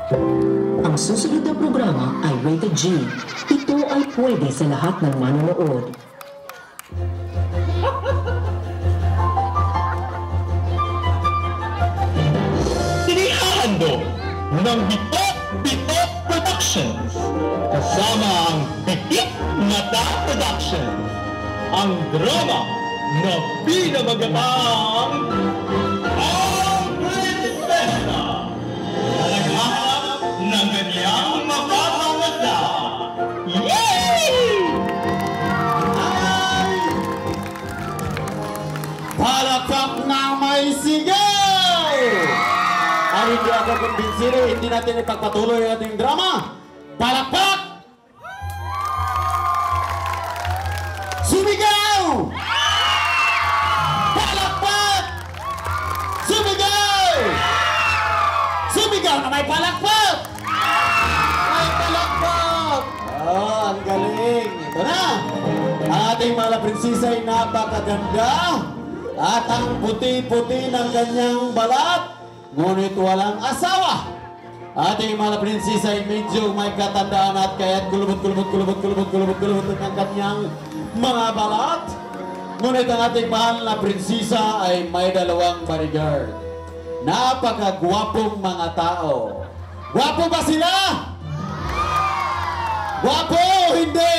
Ang susunod na programa ay rated G. Ito ay pwede sa lahat ng manonood. Inihahandog ng Bitok Productions kasama ang Bitik Mata Productions ang drama na pinamagatang Ang Prinsesa na naghahanap ng kanyang mapapangata. Yay! Ay! Palakpak na may sigaw! Ay, hindi ako kumbinsido, hindi natin ipagpatuloy ang ating drama. Palakpak! Sumigaw! Palakpak! Sumigaw! Sumigaw na may palakpak! May palakpak! Oh, ang galing! Ito na! Ang ating mga prinsesa ay napakaganda at ang puti-puti ng kanyang balat, ngunit walang asawa. Ating mga prinsesa ay medyo may katandaan at kaya't kulubot ang kanyang mga balat. Ngunit ang ating mahal na prinsesa ay may dalawang bodyguard. Napakagwapong mga tao. Gwapo ba sila? Gwapo o hindi?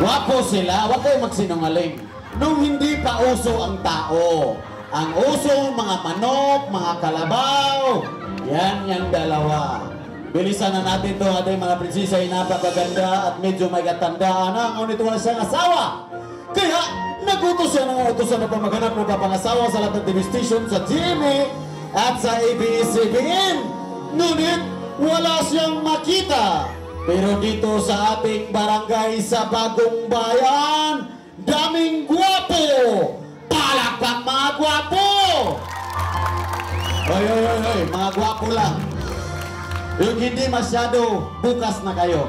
Gwapo sila. Huwag kayong magsinungaling. Nung hindi pa uso ang tao, ang uso, mga manok, mga kalabaw, yan yung dalawa. Bilisan na natin ito, ating mga prinsesa ay napakaganda at medyo may katandaan na, ngunit wala siyang asawa. Kaya, nagutos siya ng utosan na pamaganap ng papangasawa sa lahat ng TV station sa GMA at sa ABS-CBN. Ngunit, wala siyang makita. Pero dito sa ating barangay sa Bagong Bayan, daming gwapo! Palakpak mga gwapo! Hoy, mga gwapo lang. Yung hindi masyado, bukas na kayo.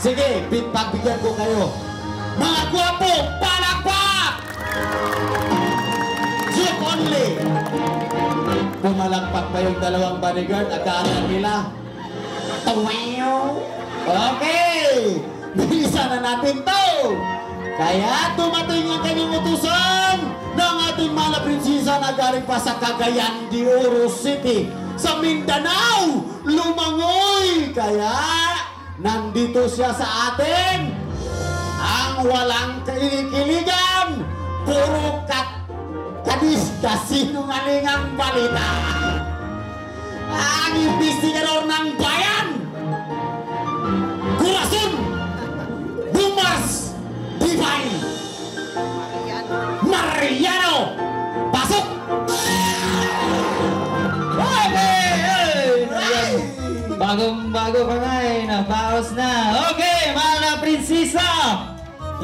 Sige, pagbigyan ko kayo. Mga gwapo, palakpak! Joke only! Pumalakpak pa yung dalawang bodyguard, akala nila. Tumayo! Okay! Bilisan na natin to! Kaya dumating ang kanyang utusan ng ating mga prinsesa na galing pa sa Cagayan de Oro City sa Mindanao, lumangoy. Kaya nandito siya sa atin. Ang walang kilikiligan, puro kadis-kasinungalingang balita. Ang investigador ng bayan, Corazon Dumas Divine Mariano, pasok! Bagong-bago pa nga eh, nabaos na. Okay, mahal na prinsesa!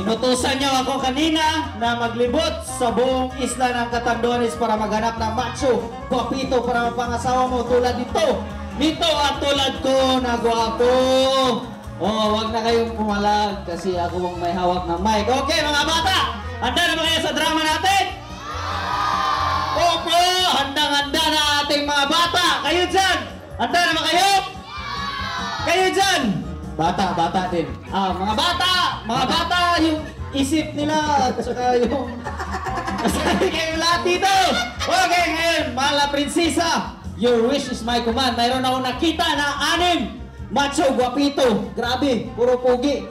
Inutusan niyo ako kanina na maglibot sa buong isla ng Catanduanes para maghanap ng macho, guwapito para mapangasawa mo tulad nito. Nito at tulad ko na guwapo. Oh, wag na kayong pumalag kasi ako ang may hawak ng mic. Okay, mga bata! Handa na ba kayo sa drama natin? Opo! Handang-handa na ating mga bata! Kayo dyan! Handa na ba kayo? Kayo dyan! Bata din. Mga bata, yung isip nila at saka yung masabi kayo lahat dito. Okay, ngayon, mahal na prinsesa, your wish is my command. Mayroon akong nakita na 6 macho, guwapito. Grabe, puro pogi.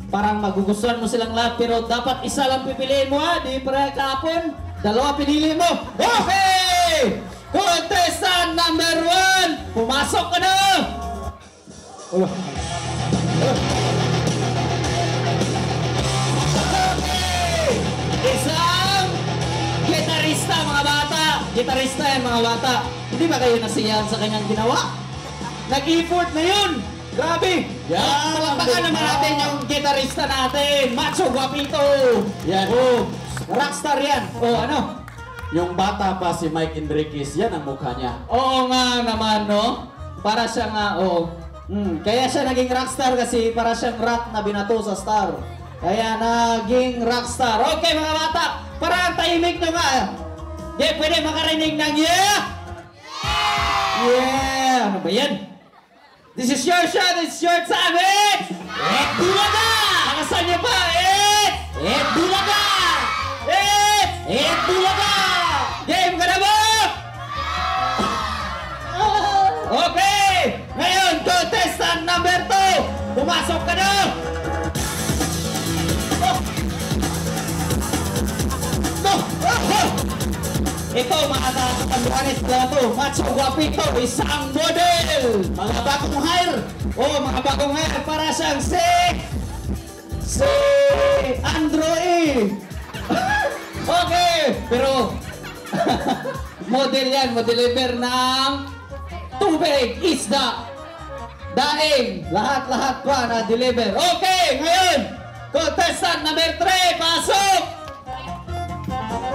Parang magugustuhan mo silang lahat, pero dapat isa lang pipiliin mo ha. Di para kahapon, 2 pinili mo. Okay! Contestant number 1, pumasok ka na! Isang gitarista, mga bata. Gitarista yan, mga bata. Hindi ba kayo nasiyahan sa kanyang ginawa? Nag-effort na yun. Grabe. Yan. Palakpakan naman natin yung gitarista natin. Macho, guwapito. Yan. Oh, rockstar yan. Oh, ano? Yung bata pa si Mike Enriquez, yan ang mukha niya. Oo nga naman, no? Para siya nga, oo. Kaya siya naging rockstar kasi para siyang rock na binato sa star. Kaya naging rockstar. Okay, mga bata, para ang tahimik nyo nga. Pwede makarinig ng yeah! Yeah! Ano ba yan? This is your show, this is your time, Bulaga! Nakasan niyo pa, Bulaga! Bulaga! Game ka na ba? Okay! Ngayon, contestant number 2! Pumasok ka na! Ito, mga katanduanis na ito. Macho Guapito, isang model! Mga bagong hire! Mga bagong hair para siyang si Android. Okay, pero model yan, modeliver ng tubig, isda, daing, lahat-lahat pa na deliver. Okay, ngayon, contestant number 3, pasok!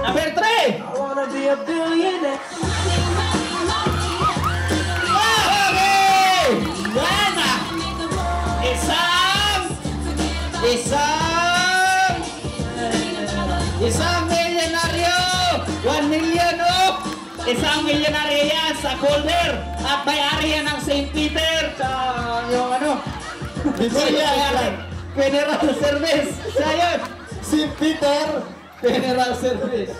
Number 3! I wanna be a billionaire. Okay! Yan! Isang milyonaryo! 1 million off! Isang milyonaryo yan sa Calder at may-ari yan ng St. Peter sa yung Federal Service. Siya yun! Si Peter! Federal Service.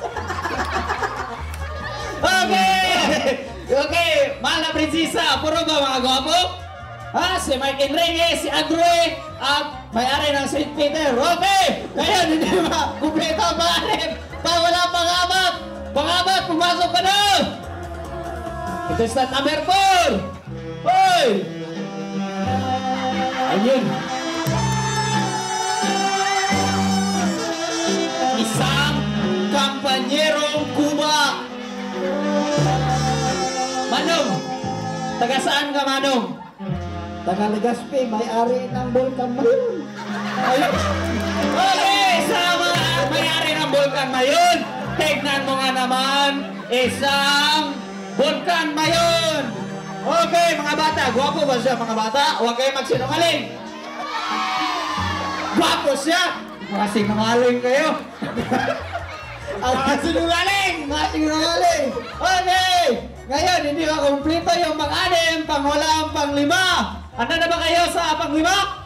Okay! Okay, mahal na prinsesa, puro ba mga gwapo? Si Mike Enrique, si Android, at may-ari ng St. Peter. Okay! Ngayon, hindi ba kumpleto ang pangalim? Wala pangabat! Pangabat, pumasok ka na! Contestant number 4! Hoy! Ayun. Isang kampanyerong Cuba. Manong, taga saan ka, Manong? Taga Legazpi, may-ari ng Vulcan Mayon. Ayun. Okay, sama ang may-ari ng Vulcan Mayon. Tignan mo nga naman, isang Vulcan Mayon. Okay, mga bata, gwapo ba siya, mga bata? Huwag kayo magsinungaling. Gwapo siya. Mga sinungaling kayo. Mga sinungaling! Mga sinungaling! Okay! Ngayon, hindi ba kumplito yung pang-anim, pang-wala, pang-lima? Handa na ba kayo sa pang-lima?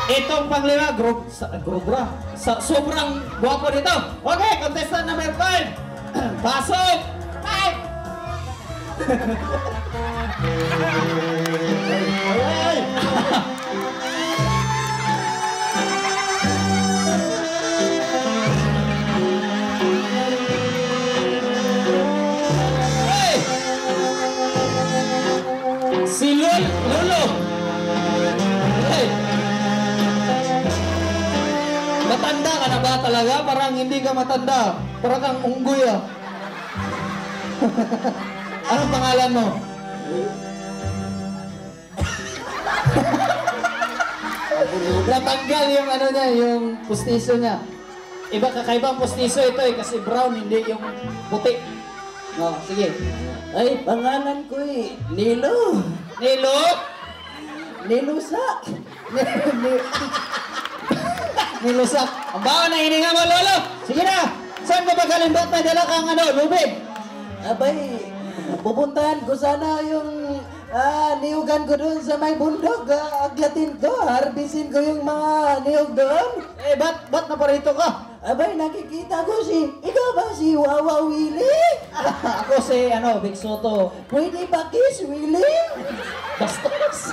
Itong pang-lima, sobrang guwapo nito. Okay, contestant number 5. Pasok! 5! Si Lolo! Hey! Matanda ka na ba talaga? Parang hindi ka matanda. Parang kang unggoy ah. Anong pangalan mo? Natanggal yung ano niya, yung pustiso niya. Kakaibang pustiso ito eh, kasi brown, hindi yung puti. No, sige. Ay, pangalan ko Nilo. Nilo? Nilusak. Nilusak. Ang bawa na hininga mo, Lolo. Sige na. Saan ka ba galing? Ba't may dala kang lubid? Abay, pupuntahan ko sana yung niyugan ko doon sa may bundok. Aglatin ko, harbisin ko yung mga niyog doon. Ba't naparito ka? Abay, nakikita ko ikaw ba si Wawa Willie? Ako si, Big Soto. Pwede ba kiss, Willie? Bastos.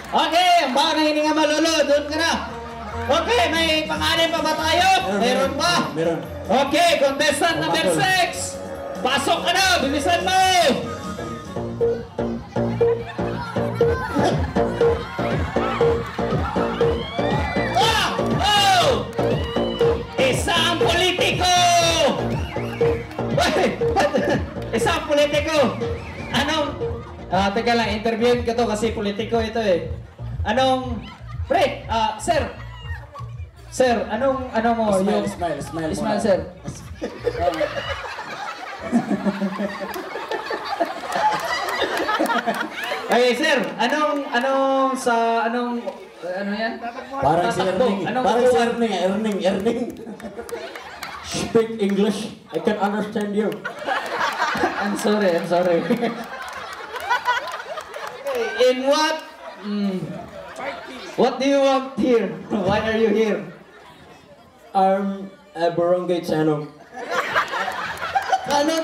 Okay, ang baka na hininga malolo, doon ka na. Okay, may pangalan pa ba tayo? Meron pa? Meron. Okay, contestant number 6. Pasok ka na, bilisan mo. Isang politiko! Isang politiko! Teka lang, interviewin ko to kasi politiko ito eh. Sir, ano mo Smile Smile, sir. Okay, sir, ano yan? Parang si Tatakbo. Erning. Anong Parang si upuan? Erning. Speak English. I can understand you. I'm sorry. In what? What do you want here? Why are you here? I'm a barangay channel. Ano?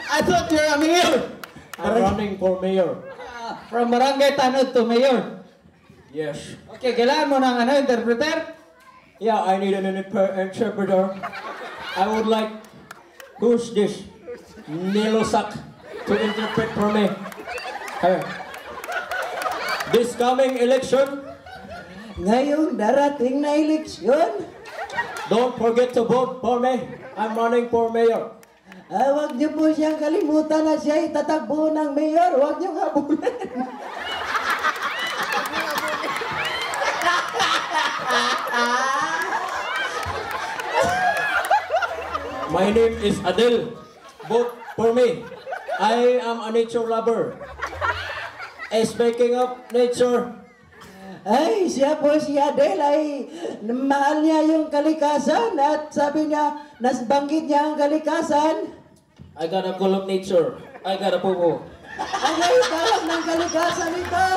I thought you're a mayor. I'm running for mayor. From Barangay Tanod to mayor. Yes. Okay, kailangan mo ng interpreter? Yeah, I need an interpreter. I would like, who's this? Nilosak to interpret for me. Hey. This coming election, Ngayong darating na eleksyon, don't forget to vote for me. I'm running for mayor. huwag niyo po siyang kalimutan na siya itatakbo ng mayor. Huwag niyo habulin. My name is Adel. Vote for me. I am a nature lover. Speaking of nature, Ay, siya po si Adele ay mahal niya yung kalikasan at sabi niya, nasbanggit niya ang kalikasan. I gotta call up nature. I gotta poo-poo. Ano yung tawag ng kalikasan ito?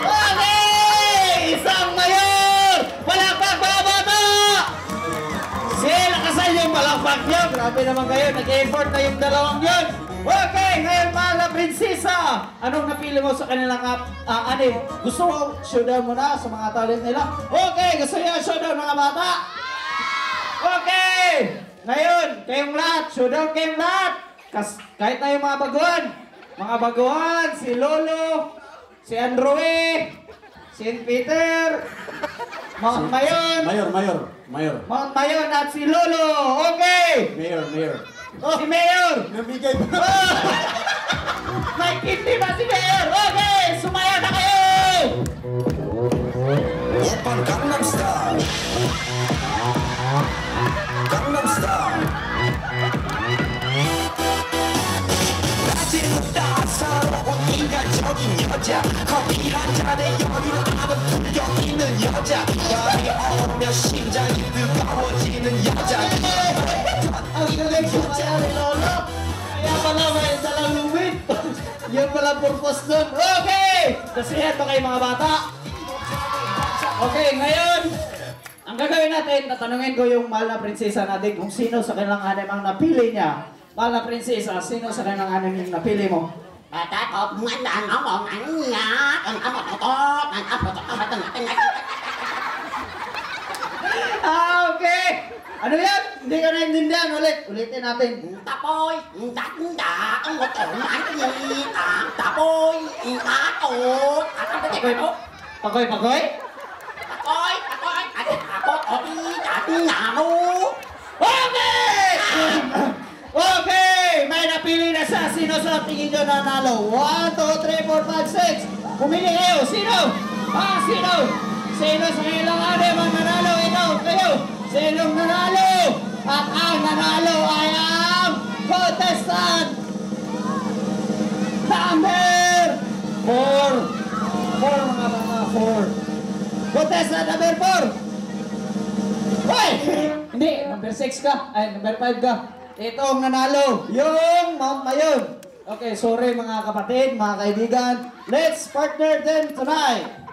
Okay! Isang mayor! Palakpak mga bata! Sila kasal yung palakpak nyo. Grabe naman kayo. Nag-effort na yung dalawang yun. Okay, ngayon mahal na prinsesa. Anong napili mo sa kanilang anime? Gusto mo showdown mo na sa mga talent nila? Okay, gusto niyo showdown mga bata? Okay! Ngayon, kayong lahat, showdown kayong lahat. Kahit na yung mga baguhan. Mga baguhan, si Lolo, si Androe, si Peter, Mount Mayon, Mount Mayon at si Lolo. Okay! Mayor. Si Mayor! Nabigay pa. May kindi ba si Mayor? Okay! Sumaya na kayo! Open Gangnam Style. Gangnam Style. 낮에는 따사로운 인간적인 여자 커피 한 잔에 여유를 아는 품격 있는 여자 밤이 오면 심장이 뜨거워지는 여자 Ang galing sumaya ni Lolo! Kaya pala may dalang lumit! Yun pala purpose nun. Okay! Kasi eto kayo mga bata. Okay, ngayon, ang gagawin natin, tatanungin ko yung mahal na prinsesa natin kung sino sa kanilang anime ang napili niya. Mahal na prinsesa, sino sa kanilang anime yung napili mo? Okay! Ano yan? Hindi ka naintindihan. Ulitin natin. Tapoy, tanda, ang motor mati, tapoy, atot, Pakoy? tapoy, atot, nano. Okay! Okay! May napili na siya. Sino sa tingin nyo nanalo? 1, 2, 3, 4, 5, 6. Pumili kayo. Sino? Sino? Sino sa ilang anime ang nanalo? Ikaw, kayo. Sinong nanalo? At ang nanalo ay ang contestant number 4. 4 mga bata, 4. Contestant number 4. Hoy! Hindi, number 6 ka. Ay, number 5 ka. Ito ang nanalo. Yung Mount Mayon. Okay, sorry mga kapatid, mga kaibigan. Let's partner them tonight.